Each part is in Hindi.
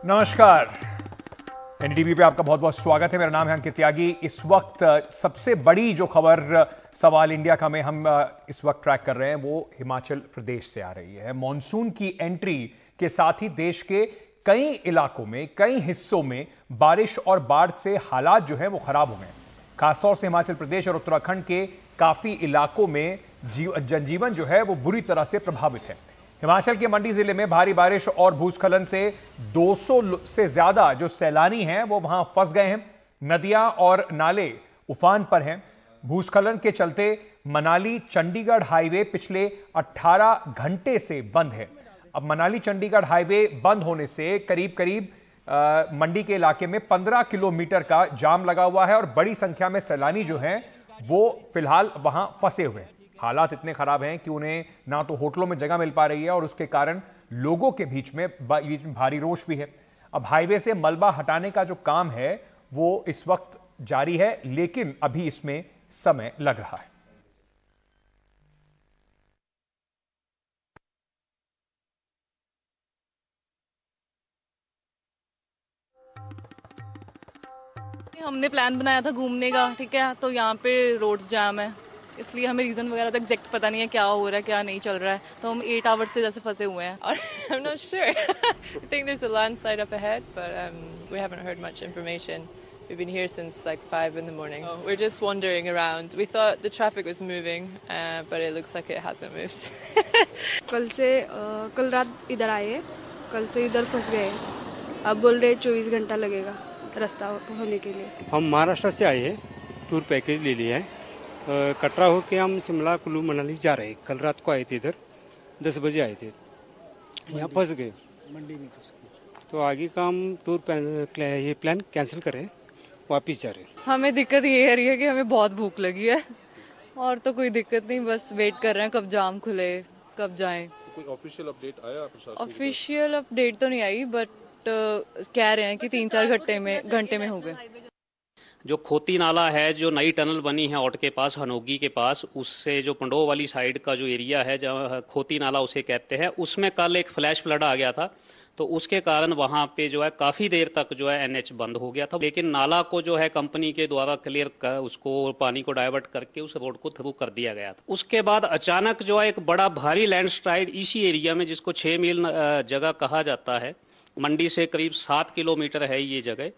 नमस्कार। एनडीटीवी पे आपका बहुत बहुत स्वागत है। मेरा नाम है अंकित त्यागी। इस वक्त सबसे बड़ी जो खबर सवाल इंडिया का में हम इस वक्त ट्रैक कर रहे हैं वो हिमाचल प्रदेश से आ रही है। मॉनसून की एंट्री के साथ ही देश के कई इलाकों में, कई हिस्सों में बारिश और बाढ़ से हालात जो है वो खराब हो गए। खासतौर से हिमाचल प्रदेश और उत्तराखंड के काफी इलाकों में जनजीवन जो है वो बुरी तरह से प्रभावित है। हिमाचल के मंडी जिले में भारी बारिश और भूस्खलन से 200 से ज्यादा जो सैलानी हैं वो वहां फंस गए हैं। नदियां और नाले उफान पर हैं। भूस्खलन के चलते मनाली चंडीगढ़ हाईवे पिछले 18 घंटे से बंद है। अब मनाली चंडीगढ़ हाईवे बंद होने से करीब करीब मंडी के इलाके में 15 किलोमीटर का जाम लगा हुआ है और बड़ी संख्या में सैलानी जो हैं वो फिलहाल वहां फंसे हुए हैं। हालात इतने खराब हैं कि उन्हें ना तो होटलों में जगह मिल पा रही है और उसके कारण लोगों के बीच में भारी रोष भी है। अब हाईवे से मलबा हटाने का जो काम है वो इस वक्त जारी है, लेकिन अभी इसमें समय लग रहा है। हमने प्लान बनाया था घूमने का, ठीक है, तो यहाँ पे रोड्स जाम है, इसलिए हमें रीजन वगैरह तो एग्जैक्ट पता नहीं है क्या हो रहा है क्या नहीं चल रहा है। तो हम 8 आवर्स से जैसे फंसे हुए हैं। और I'm not sure. I think there's a landslide up ahead, but we haven't heard much information. We've been here since like 5 in the morning. Oh, we're just wandering around. We thought the traffic was moving, but it looks like it hasn't moved. कल रात इधर आए, कल से इधर फंस गए। अब बोल रहे 24 घंटा लगेगा रास्ता होने के लिए। हम महाराष्ट्र से आए हैं, टूर पैकेज ले लिया है। कटरा होके हम शिमला कुल्लू मनाली जा रहे हैं। कल रात को आए थे, इधर 10 बजे आए थे, यहाँ फंस गए मंडी में। तो आगे का हम टूर ये प्लान कैंसिल करें, वापस जा रहे हैं। हमें दिक्कत ये आ रही है कि हमें बहुत भूख लगी है और तो कोई दिक्कत नहीं, बस वेट कर रहे हैं कब जाम खुले, कब जाएं। कोई ऑफिशियल अपडेट आया प्रशासन? ऑफिशियल अपडेट तो नहीं आई, बट कह रहे हैं कि 3-4 घंटे में हो गए। जो खोती नाला है, जो नई टनल बनी है औट के पास, हनोगी के पास, उससे जो पंडोह वाली साइड का जो एरिया है जहाँ खोती नाला उसे कहते हैं, उसमें कल एक फ्लैश फ्लड आ गया था। तो उसके कारण वहां पे जो है काफी देर तक जो है एनएच बंद हो गया था। लेकिन नाला को जो है कंपनी के द्वारा क्लियर कर उसको पानी को डाइवर्ट करके उस रोड को थ्रू कर दिया गया था। उसके बाद अचानक जो है एक बड़ा भारी लैंडस्लाइड इसी एरिया में, जिसको 6 मील जगह कहा जाता है, मंडी से करीब 7 किलोमीटर है ये जगह,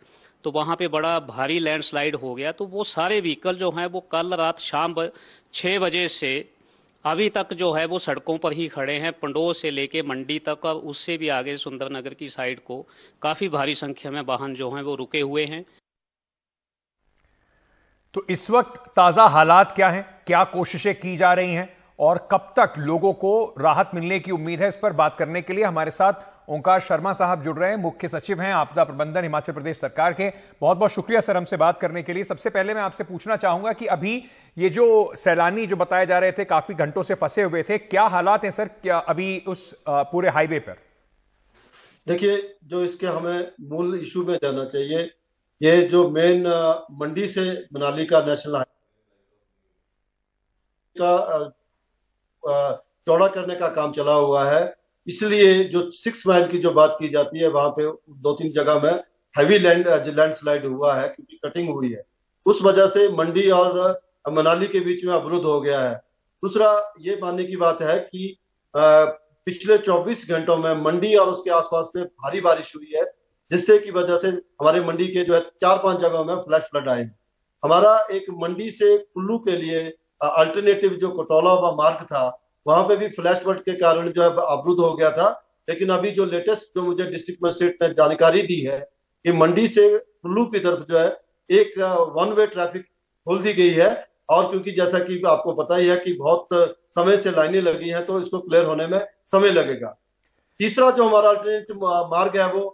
तो वहां पे बड़ा भारी लैंडस्लाइड हो गया। तो वो सारे व्हीकल जो हैं वो कल रात शाम 6 बजे से अभी तक जो है वो सड़कों पर ही खड़े हैं, पंडोह से लेके मंडी तक और उससे भी आगे सुंदरनगर की साइड को काफी भारी संख्या में वाहन जो हैं वो रुके हुए हैं। तो इस वक्त ताजा हालात क्या हैं, क्या कोशिशें की जा रही हैं और कब तक लोगों को राहत मिलने की उम्मीद है, इस पर बात करने के लिए हमारे साथ ओंकार शर्मा साहब जुड़ रहे हैं। मुख्य सचिव हैं आपदा प्रबंधन हिमाचल प्रदेश सरकार के। बहुत बहुत शुक्रिया सर हमसे बात करने के लिए। सबसे पहले मैं आपसे पूछना चाहूंगा कि अभी ये जो सैलानी जो बताए जा रहे थे काफी घंटों से फंसे हुए थे, क्या हालात हैं सर क्या अभी उस पूरे हाईवे पर? देखिए, जो इसके हमें मूल इशू में जाना चाहिए, ये जो मेन मंडी से मनाली का नेशनल हाईवे का चौड़ा करने का काम चला हुआ है। इसलिए जो 6 माइल की जो बात की जाती है, वहां पे 2-3 जगह में हैवी लैंडस्लाइड हुआ है क्योंकि कटिंग हुई है। उस वजह से मंडी और मनाली के बीच में अवरुद्ध हो गया है। दूसरा ये मानने की बात है कि पिछले 24 घंटों में मंडी और उसके आसपास में भारी बारिश हुई है, जिससे की वजह से हमारे मंडी के जो है 4-5 जगहों में फ्लैश फ्लड आए। हमारा एक मंडी से कुल्लू के लिए अल्टरनेटिव जो कटौला मार्ग था, वहां पे भी फ्लैश फ्लड के कारण जो है अवरुद्ध हो गया था। लेकिन अभी जो लेटेस्ट जो मुझे डिस्ट्रिक्ट मजिस्ट्रेट ने जानकारी दी है कि मंडी से कुल्लू की तरफ जो है एक 1 वे ट्रैफिक खोल दी गई है। और क्योंकि जैसा कि आपको पता ही है कि बहुत समय से लाइनें लगी हैं, तो इसको क्लियर होने में समय लगेगा। तीसरा जो हमारा अल्टरनेटिव मार्ग है वो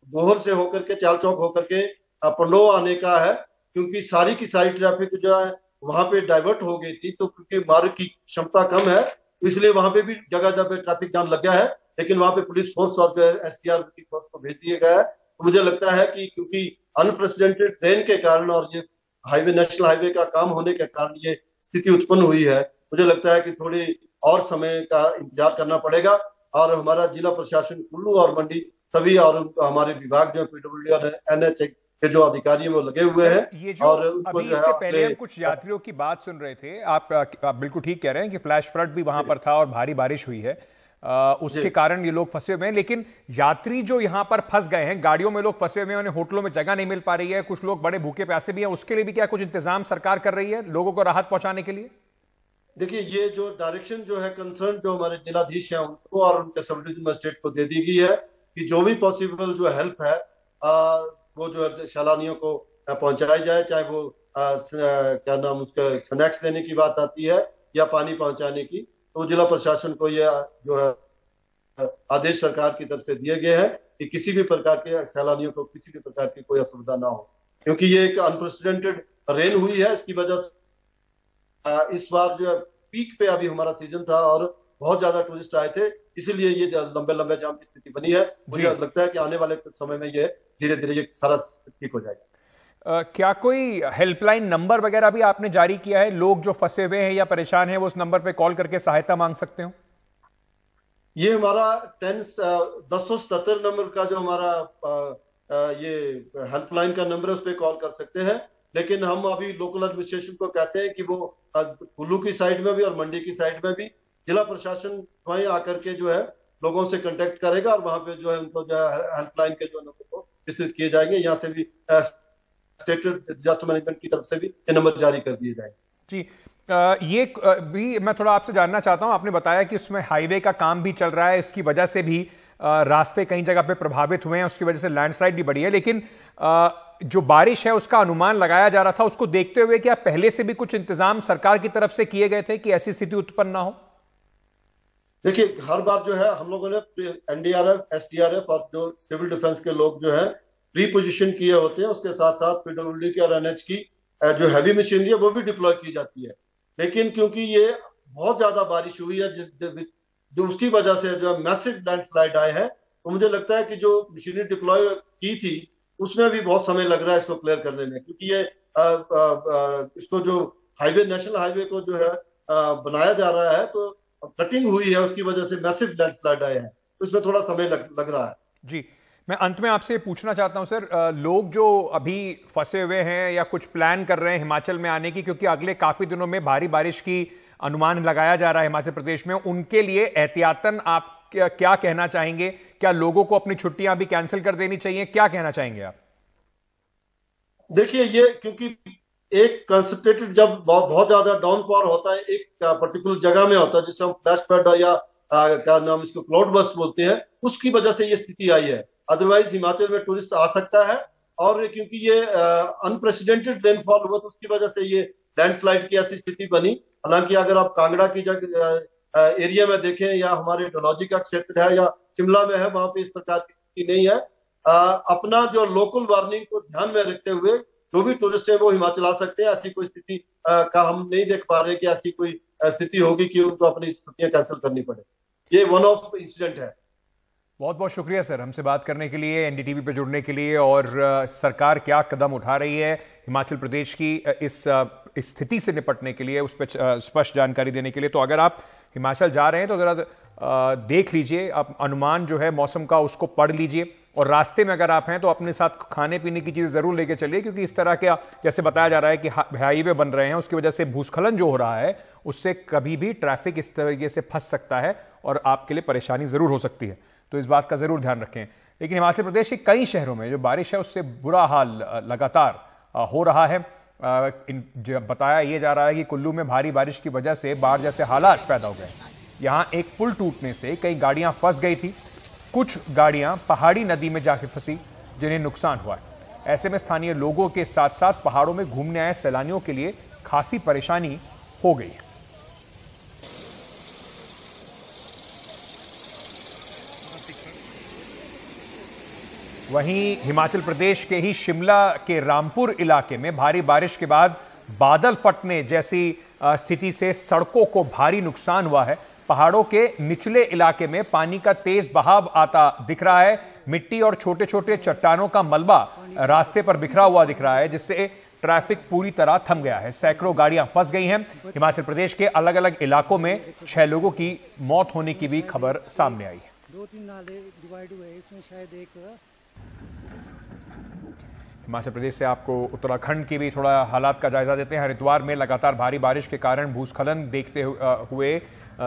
गोहर से होकर के चाल चौक होकर के पंडोह आने का है, क्योंकि सारी की सारी ट्रैफिक जो है वहां पे डाइवर्ट हो गई थी। तो क्योंकि मार्ग की क्षमता कम है, इसलिए वहां पे भी जगह जगह पे ट्रैफिक जाम लग गया है। लेकिन वहां पे पुलिस फोर्स और एसटीआर की फोर्स को भेज दिया गया है। तो मुझे लगता है कि क्योंकि अनप्रेसिडेंटेड ट्रेन के कारण और ये हाईवे नेशनल हाईवे का काम होने के कारण ये स्थिति उत्पन्न हुई है, मुझे लगता है कि थोड़ी और समय का इंतजार करना पड़ेगा। और हमारा जिला प्रशासन कुल्लू और मंडी सभी और हमारे विभाग जो पीडब्ल्यूडी और NH के जो अधिकारी हैं वो लगे हुए हैं। ये जो और उनको अभी जो है इससे पहले हम कुछ यात्रियों की बात सुन रहे थे, आप बिल्कुल ठीक कह रहे हैं कि फ्लैश फ्लड भी वहां पर था और भारी बारिश हुई है, उसके कारण ये लोग फंसे हुए हैं। लेकिन यात्री जो यहाँ पर फंस गए हैं, गाड़ियों में लोग फंसे हुए हैं, उन्हें होटलों में जगह नहीं मिल पा रही है, कुछ लोग बड़े भूखे प्यासे भी हैं, उसके लिए भी क्या कुछ इंतजाम सरकार कर रही है लोगों को राहत पहुंचाने के लिए? देखिए, ये जो डायरेक्शन जो है कंसर्न जो हमारे जिलाधीश हैं उनको और उनके सब डिविजनल मजिस्ट्रेट को दे दी गई है कि जो भी पॉसिबल जो हेल्प है वो जो है सैलानियों को पहुंचाई जाए, चाहे वो क्या नाम उसका स्नैक्स देने की बात आती है या पानी पहुंचाने की। तो जिला प्रशासन को यह जो है आदेश सरकार की तरफ से दिए गए हैं कि किसी भी प्रकार के सैलानियों को किसी भी प्रकार की कोई असुविधा ना हो, क्योंकि ये एक अनप्रेसिडेंटेड रेन हुई है। इसकी वजह से इस बार जो है पीक पे अभी हमारा सीजन था और बहुत ज्यादा टूरिस्ट आए थे, इसीलिए ये लंबे लंबे जाम की स्थिति बनी है। मुझे लगता है कि आने वाले कुछ समय में ये धीरे धीरे ये सारा ठीक हो जाएगा। क्या कोई हेल्पलाइन नंबर वगैरह भी आपने जारी किया है? लोग जो फंसे हुए हैं या परेशान हैं वो उस नंबर पे कॉल करके सहायता मांग सकते हो? ये हमारा 1077 नंबर का जो हमारा ये हेल्पलाइन का नंबर है उस पर कॉल कर सकते हैं। लेकिन हम अभी लोकल एडमिनिस्ट्रेशन को कहते हैं कि वो कुल्लू की साइड में भी और मंडी की साइड में भी जिला प्रशासन वहीं आकर के जो है लोगों से कांटेक्ट करेगा और वहां पे जो है उनको जो है हेल्पलाइन के जो नंबर को विस्तृत किए जाएंगे। यहाँ से भी स्टेट डिजास्टर मैनेजमेंट की तरफ से भी ये नंबर जारी कर दिए जाएंगे। जी, ये भी मैं थोड़ा आपसे जानना चाहता हूं। आपने बताया कि उसमें हाईवे का काम भी चल रहा है, इसकी वजह से भी रास्ते कई जगह पे प्रभावित हुए हैं, उसकी वजह से लैंडस्लाइड भी बढ़ी है। लेकिन जो बारिश है उसका अनुमान लगाया जा रहा था, उसको देखते हुए क्या पहले से भी कुछ इंतजाम सरकार की तरफ से किए गए थे कि ऐसी स्थिति उत्पन्न ना हो? देखिए, हर बार जो है हम लोगों ने NDRF, SDRF और जो सिविल डिफेंस के लोग जो है प्री पोजिशन किए होते हैं। उसके साथ साथ PWD की और NH की जो हैवी मशीनरी है वो भी डिप्लॉय की जाती है। लेकिन क्योंकि ये बहुत ज्यादा बारिश हुई है जो उसकी वजह से जो मैसिव लैंडस्लाइड आए हैं, तो मुझे लगता है कि जो मशीनरी डिप्लॉय की थी उसमें भी बहुत समय लग रहा है इसको क्लियर करने में, क्योंकि ये इसको जो हाईवे नेशनल हाईवे को जो है बनाया जा रहा है तो कटिंग हुई है, उसकी वजह से मैसिव लैंडस्लाइड आए हैं, तो इसमें थोड़ा समय लग रहा है। जी, मैं अंत में आपसे पूछना चाहता हूं सर, लोग जो अभी फंसे हुए हैं या कुछ प्लान कर रहे हैं हिमाचल में आने की, क्योंकि अगले काफी दिनों में भारी बारिश की अनुमान लगाया जा रहा है हिमाचल प्रदेश में, उनके लिए एहतियातन आप क्या कहना चाहेंगे? क्या लोगों को अपनी छुट्टियां भी कैंसिल कर देनी चाहिए? क्या कहना चाहेंगे आप? देखिए, ये क्योंकि एक कंसंट्रेटेड जब बहुत ज्यादा डाउनपॉर होता है एक पर्टिकुलर जगह में होता है, जिसे हम फ्लैश फ्लड या क्या नाम इसको क्लाउड बर्स्ट बोलते हैं, उसकी वजह से ये स्थिति आई है। अदरवाइज हिमाचल में टूरिस्ट आ सकता है, और क्योंकि ये अनप्रेसिडेंटेड रेनफॉल हुआ तो उसकी वजह से ये लैंडस्लाइड की ऐसी स्थिति बनी। हालांकि अगर आप कांगड़ा की एरिया में देखें या हमारे डलहौजी का क्षेत्र है या शिमला में है, वहां पे इस प्रकार की स्थिति नहीं है। अपना जो लोकल वार्निंग को ध्यान में रखते हुए जो भी टूरिस्ट है वो हिमाचल आ सकते हैं। ऐसी कोई स्थिति का हम नहीं देख पा रहे कि ऐसी कोई स्थिति होगी कि उनको अपनी छुट्टियां कैंसिल करनी पड़े। ये वन ऑफ इंसिडेंट है। बहुत बहुत शुक्रिया सर हमसे बात करने के लिए, NDTV पे जुड़ने के लिए, और सरकार क्या कदम उठा रही है हिमाचल प्रदेश की इस स्थिति से निपटने के लिए, उस पर स्पष्ट जानकारी देने के लिए। तो अगर आप हिमाचल जा रहे हैं तो जरा देख लीजिए, आप अनुमान जो है मौसम का उसको पढ़ लीजिए, और रास्ते में अगर आप हैं तो अपने साथ खाने पीने की चीज़ ज़रूर लेके चलिए, क्योंकि इस तरह के जैसे बताया जा रहा है कि हाईवे बन रहे हैं, उसकी वजह से भूस्खलन जो हो रहा है उससे कभी भी ट्रैफिक इस तरीके से फंस सकता है और आपके लिए परेशानी ज़रूर हो सकती है। तो इस बात का ज़रूर ध्यान रखें। लेकिन हिमाचल प्रदेश के कई शहरों में जो बारिश है उससे बुरा हाल लगातार हो रहा है। बताया ये जा रहा है कि कुल्लू में भारी बारिश की वजह से बाढ़ जैसे हालात पैदा हो गए। यहाँ एक पुल टूटने से कई गाड़ियां फंस गई थी, कुछ गाड़ियां पहाड़ी नदी में जाके फंसी जिन्हें नुकसान हुआ है। ऐसे में स्थानीय लोगों के साथ साथ पहाड़ों में घूमने आए सैलानियों के लिए खासी परेशानी हो गई है। वहीं हिमाचल प्रदेश के ही शिमला के रामपुर इलाके में भारी बारिश के बाद बादल फटने जैसी स्थिति से सड़कों को भारी नुकसान हुआ है। पहाड़ों के निचले इलाके में पानी का तेज बहाव आता दिख रहा है। मिट्टी और छोटे छोटे चट्टानों का मलबा रास्ते पर बिखरा हुआ दिख रहा है, जिससे ट्रैफिक पूरी तरह थम गया है। सैकड़ों गाड़ियां फंस गई हैं। हिमाचल प्रदेश के अलग अलग इलाकों में 6 लोगों की मौत होने की भी खबर सामने आई है। 2-3 नाले डिवाइड हुए, इसमें शायद एक। हिमाचल प्रदेश से आपको उत्तराखंड की भी थोड़ा हालात का जायजा देते हैं। हरिद्वार में लगातार भारी बारिश के कारण भूस्खलन देखते हुए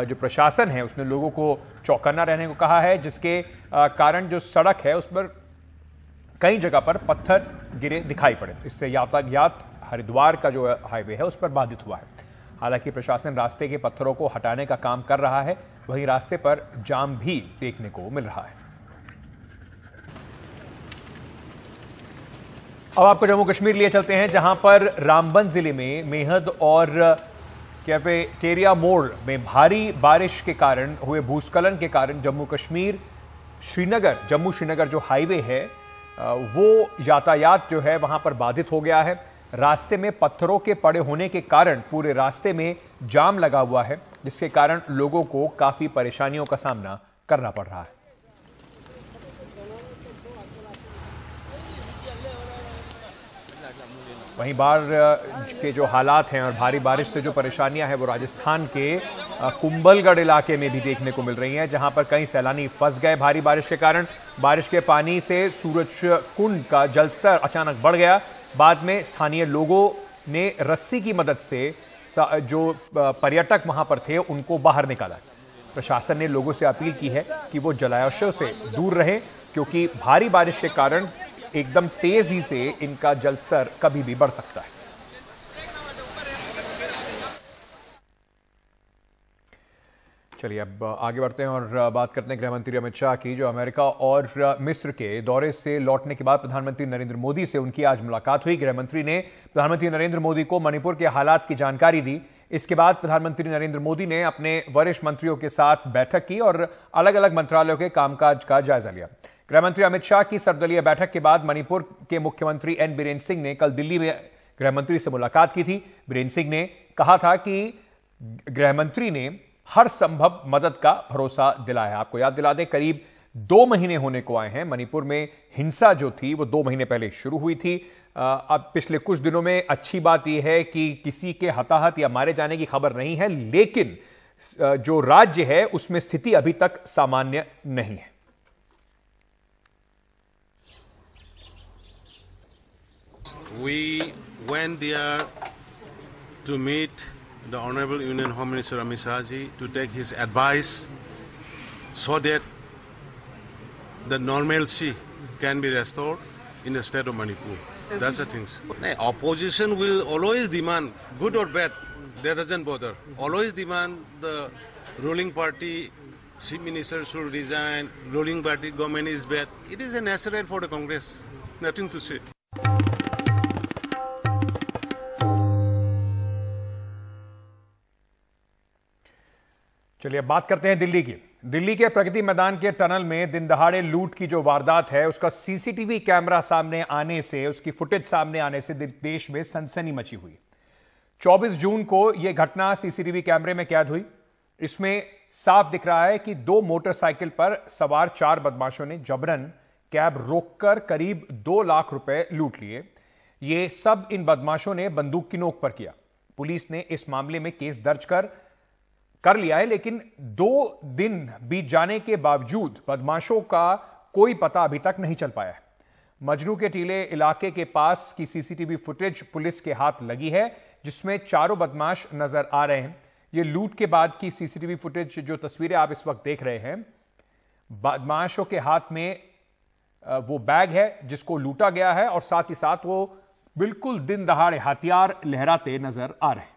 जो प्रशासन है उसने लोगों को चौकन्ना रहने को कहा है, जिसके कारण जो सड़क है उस पर कई जगह पर पत्थर गिरे दिखाई पड़े। इससे यातायात हरिद्वार का जो हाईवे है उस पर बाधित हुआ है। हालांकि प्रशासन रास्ते के पत्थरों को हटाने का काम कर रहा है, वहीं रास्ते पर जाम भी देखने को मिल रहा है। अब आपको जम्मू कश्मीर लिए चलते हैं, जहां पर रामबन जिले में मेहद और कैफेटेरिया मोड़ में भारी बारिश के कारण हुए भूस्खलन के कारण जम्मू श्रीनगर जो हाईवे है वो यातायात जो है वहां पर बाधित हो गया है। रास्ते में पत्थरों के पड़े होने के कारण पूरे रास्ते में जाम लगा हुआ है, जिसके कारण लोगों को काफी परेशानियों का सामना करना पड़ रहा है। वहीं बाढ़ के जो हालात हैं और भारी बारिश से जो परेशानियां हैं वो राजस्थान के कुंभलगढ़ इलाके में भी देखने को मिल रही हैं, जहां पर कई सैलानी फंस गए भारी बारिश के कारण। बारिश के पानी से सूरज कुंड का जलस्तर अचानक बढ़ गया। बाद में स्थानीय लोगों ने रस्सी की मदद से जो पर्यटक वहां पर थे उनको बाहर निकाला। प्रशासन ने लोगों से अपील की है कि वो जलाशयों से दूर रहें, क्योंकि भारी बारिश के कारण एकदम तेजी से इनका जलस्तर कभी भी बढ़ सकता है। चलिए अब आगे बढ़ते हैं और बात करते हैं गृहमंत्री अमित शाह की, जो अमेरिका और मिस्र के दौरे से लौटने के बाद प्रधानमंत्री नरेंद्र मोदी से उनकी आज मुलाकात हुई। गृहमंत्री ने प्रधानमंत्री नरेंद्र मोदी को मणिपुर के हालात की जानकारी दी। इसके बाद प्रधानमंत्री नरेंद्र मोदी ने अपने वरिष्ठ मंत्रियों के साथ बैठक की और अलग अलग मंत्रालयों के कामकाज का जायजा लिया। गृहमंत्री अमित शाह की सर्वदलीय बैठक के बाद मणिपुर के मुख्यमंत्री एन बीरेन सिंह ने कल दिल्ली में गृहमंत्री से मुलाकात की थी। बीरेन सिंह ने कहा था कि गृहमंत्री ने हर संभव मदद का भरोसा दिलाया। आपको याद दिला दें, करीब 2 महीने होने को आए हैं। मणिपुर में हिंसा जो थी वो 2 महीने पहले शुरू हुई थी। अब पिछले कुछ दिनों में अच्छी बात यह है कि किसी के हताहत या मारे जाने की खबर नहीं है, लेकिन जो राज्य है उसमें स्थिति अभी तक सामान्य नहीं है। We went there to meet the Honorable Union Home Minister Amit Shah ji to take his advice so that the normalcy can be restored in the state of Manipur. That's the things. Opposition will always demand, good or bad, that doesn't bother. Always demand the ruling party, chief minister should resign, ruling party government is bad. It is a natural for the Congress. Nothing to say. चलिए अब बात करते हैं दिल्ली की। दिल्ली के प्रगति मैदान के टनल में दिन दहाड़े लूट की जो वारदात है उसका सीसीटीवी कैमरा सामने आने से, उसकी फुटेज सामने आने से देश में सनसनी मची हुई। 24 जून को यह घटना सीसीटीवी कैमरे में कैद हुई। इसमें साफ दिख रहा है कि 2 मोटरसाइकिल पर सवार 4 बदमाशों ने जबरन कैब रोककर करीब 2 लाख रुपए लूट लिए। ये सब इन बदमाशों ने बंदूक की नोक पर किया। पुलिस ने इस मामले में केस दर्ज कर लिया है, लेकिन 2 दिन बीत जाने के बावजूद बदमाशों का कोई पता अभी तक नहीं चल पाया है। मजनू के टीले इलाके के पास की सीसीटीवी फुटेज पुलिस के हाथ लगी है, जिसमें 4 बदमाश नजर आ रहे हैं। ये लूट के बाद की सीसीटीवी फुटेज, जो तस्वीरें आप इस वक्त देख रहे हैं, बदमाशों के हाथ में वो बैग है जिसको लूटा गया है और साथ ही साथ वो बिल्कुल दिन दहाड़े हथियार लहराते नजर आ रहे हैं।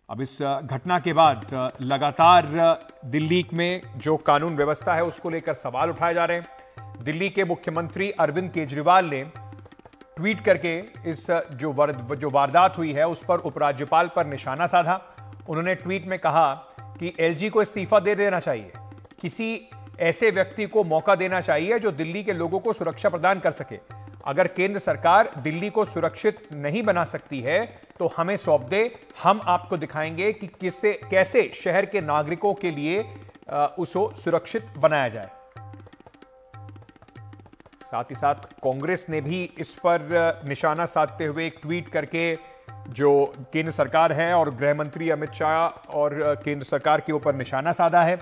अब इस घटना के बाद लगातार दिल्ली में जो कानून व्यवस्था है उसको लेकर सवाल उठाए जा रहे हैं। दिल्ली के मुख्यमंत्री अरविंद केजरीवाल ने ट्वीट करके इस जो वारदात हुई है उस पर उपराज्यपाल पर निशाना साधा। उन्होंने ट्वीट में कहा कि एलजी को इस्तीफा दे देना चाहिए। किसी ऐसे व्यक्ति को मौका देना चाहिए जो दिल्ली के लोगों को सुरक्षा प्रदान कर सके। अगर केंद्र सरकार दिल्ली को सुरक्षित नहीं बना सकती है तो हमें सौंप दे, हम आपको दिखाएंगे कि कैसे शहर के नागरिकों के लिए उसको सुरक्षित बनाया जाए। साथ ही साथ कांग्रेस ने भी इस पर निशाना साधते हुए एक ट्वीट करके जो केंद्र सरकार है और गृह मंत्री अमित शाह और केंद्र सरकार के ऊपर निशाना साधा है।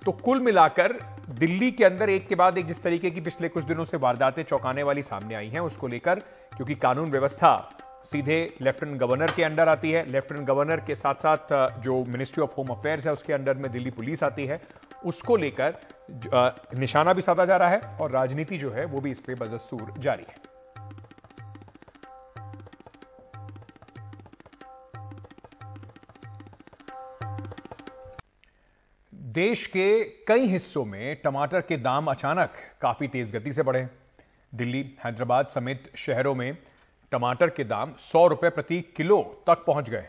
तो कुल मिलाकर दिल्ली के अंदर एक के बाद एक जिस तरीके की पिछले कुछ दिनों से वारदातें चौंकाने वाली सामने आई हैं, उसको लेकर क्योंकि कानून व्यवस्था सीधे लेफ्टिनेंट गवर्नर के अंडर आती है, लेफ्टिनेंट गवर्नर के साथ साथ जो मिनिस्ट्री ऑफ होम अफेयर्स है उसके अंडर में दिल्ली पुलिस आती है, उसको लेकर निशाना भी साधा जा रहा है और राजनीति जो है वो भी इस पे बदस्तूर जारी है। देश के कई हिस्सों में टमाटर के दाम अचानक काफी तेज गति से बढ़े। दिल्ली, हैदराबाद समेत शहरों में टमाटर के दाम 100 रुपए प्रति किलो तक पहुंच गए।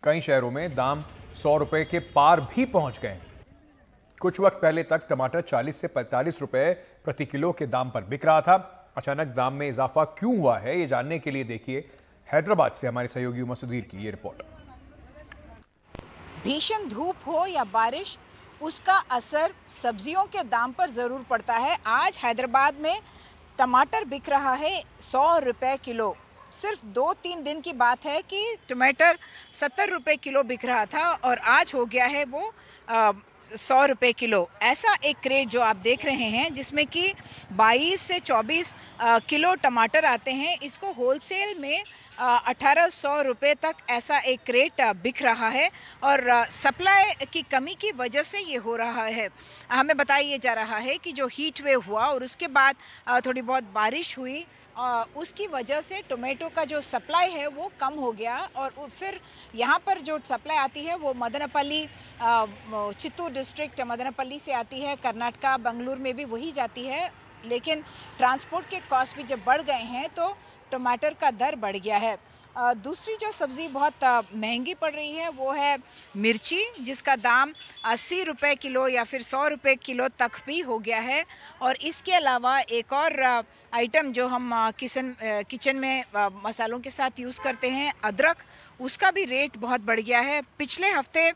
कई शहरों में दाम 100 रुपए के पार भी पहुंच गए। कुछ वक्त पहले तक टमाटर 40 से 45 रुपए प्रति किलो के दाम पर बिक रहा था। अचानक दाम में इजाफा क्यों हुआ है, ये जानने के लिए देखिए हैदराबाद से हमारे सहयोगी उमा सुधीर की ये रिपोर्ट। भीषण धूप हो या बारिश, उसका असर सब्जियों के दाम पर जरूर पड़ता है। आज हैदराबाद में टमाटर बिक रहा है 100 रुपए किलो। सिर्फ 2-3 दिन की बात है कि टमाटर 70 रुपए किलो बिक रहा था और आज हो गया है वो 100 रुपए किलो। ऐसा एक क्रेट जो आप देख रहे हैं जिसमें कि 22 से 24 किलो टमाटर आते हैं, इसको होलसेल में 1800 रुपए तक ऐसा एक क्रेट बिक रहा है और सप्लाई की कमी की वजह से ये हो रहा है। हमें बताया जा रहा है कि जो हीट वेव हुआ और उसके बाद थोड़ी बहुत बारिश हुई, उसकी वजह से टोमेटो का जो सप्लाई है वो कम हो गया और फिर यहाँ पर जो सप्लाई आती है वो मदनपल्ली, चित्तूर डिस्ट्रिक्ट मदनपल्ली से आती है, कर्नाटका बंगलुरु में भी वही जाती है। लेकिन ट्रांसपोर्ट के कॉस्ट भी जब बढ़ गए हैं तो टमाटर का दर बढ़ गया है। दूसरी जो सब्ज़ी बहुत महंगी पड़ रही है वो है मिर्ची, जिसका दाम 80 रुपए किलो या फिर 100 रुपए किलो तक भी हो गया है। और इसके अलावा एक और आइटम जो हम किचन में मसालों के साथ यूज़ करते हैं, अदरक, उसका भी रेट बहुत बढ़ गया है। पिछले हफ्ते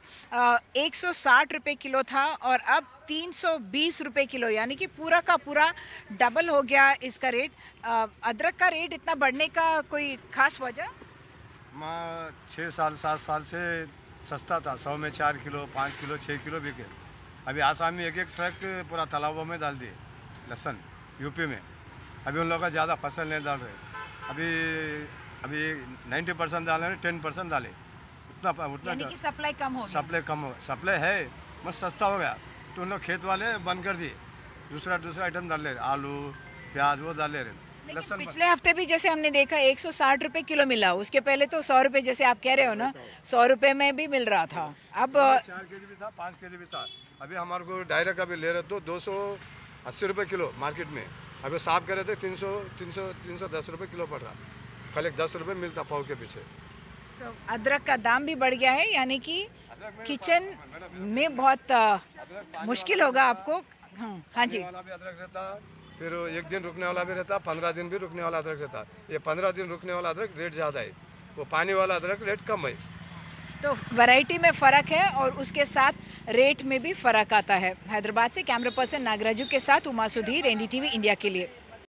160 रुपए किलो था और अब 320 रुपए किलो, यानी कि पूरा का पूरा डबल हो गया इसका रेट। अदरक का रेट इतना बढ़ने का कोई खास वजह? 6 साल 7 साल से सस्ता था, 100 में 4 किलो 5 किलो 6 किलो बिके। अभी आसाम में एक ट्रक पूरा तालाबों में डाल दिए लहसुन, यूपी में। अभी उन लोगों का ज़्यादा फसल नहीं डाल रहे। अभी 90% डाले, 10% डाले, उतना यानी कि सप्लाई कम हो गया। सप्लाई है मत सस्ता हो गया तो उन लोग खेत वाले बंद कर दिए, दूसरा आइटम डाल ले रहे, आलू प्याज वो डाल ले रहे। लेकिन पिछले हफ्ते भी जैसे हमने देखा 160 रुपए किलो मिला, उसके पहले तो 100 रुपए जैसे आप कह रहे हो ना, 100 रुपए में भी मिल रहा था। अब 4 केजी भी था, 5 केजी भी था। अभी हमारे को डायरेक्ट अभी ले रहे तो 280 रुपए किलो मार्केट में। अभी साफ कर रहे थे 310 रुपए किलो पड़ रहा, कल एक 10 रुपए मिलता पाव के पीछे। अदरक का दाम भी बढ़ गया है, यानी कि किचन में बहुत मुश्किल होगा आपको। हाँ जी, अदरक रहता, फिर एक दिन रुकने वाला भी रहता, 15 दिन भी रुकने वाला अदरक रहता। ये 15 दिन रुकने वाला अदरक रेट ज़्यादा है, वो पानी वाला अदरक रेट कम है। तो वैरायटी में फ़र्क है और उसके साथ रेट में भी फ़र्क आता है। हैदराबाद से कैमरा पर्सन नागराजू के साथ उमा सुधीर, एनडीटीवी इंडिया के लिए।